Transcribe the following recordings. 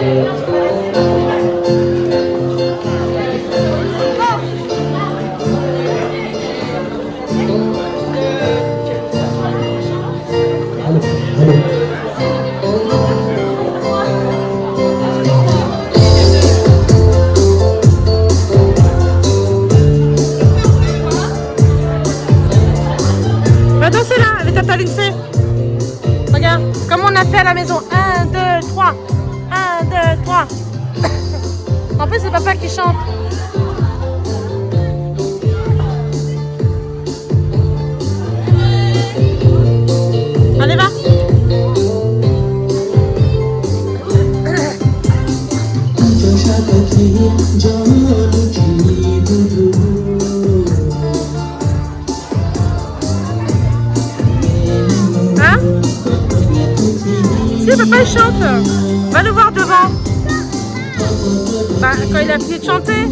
Va danser là avec ta Lindsay. Regarde, comme on a fait à la maison. 1, 2, 3. 1, 2, 3. En plus, c'est papa qui chante. Allez, va. Hein? Si, papa il chante. Va le voir devant. Bah, quand il a fini de chanter.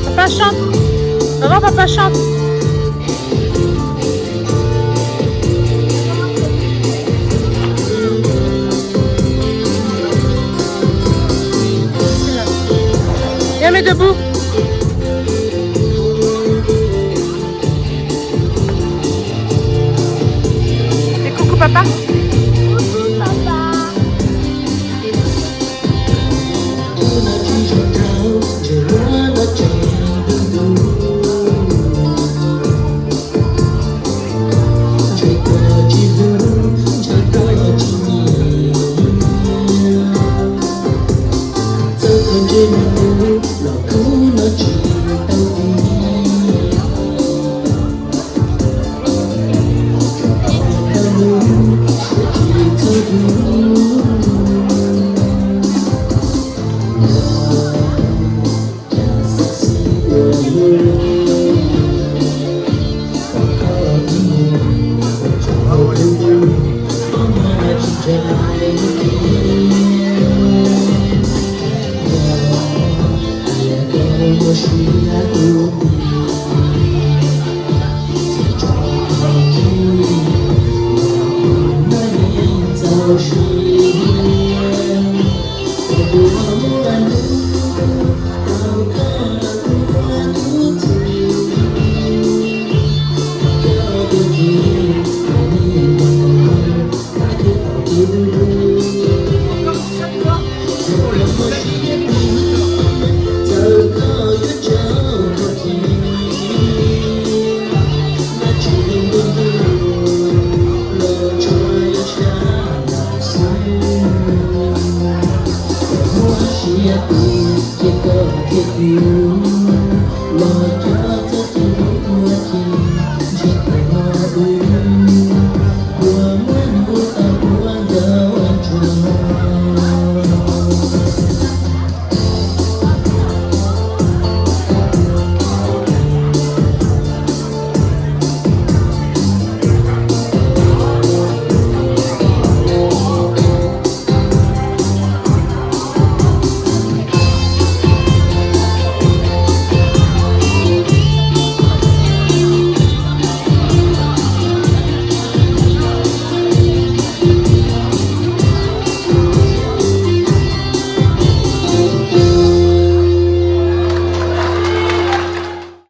Papa chante. Maman, papa chante. Viens, mets debout. Et coucou papa. You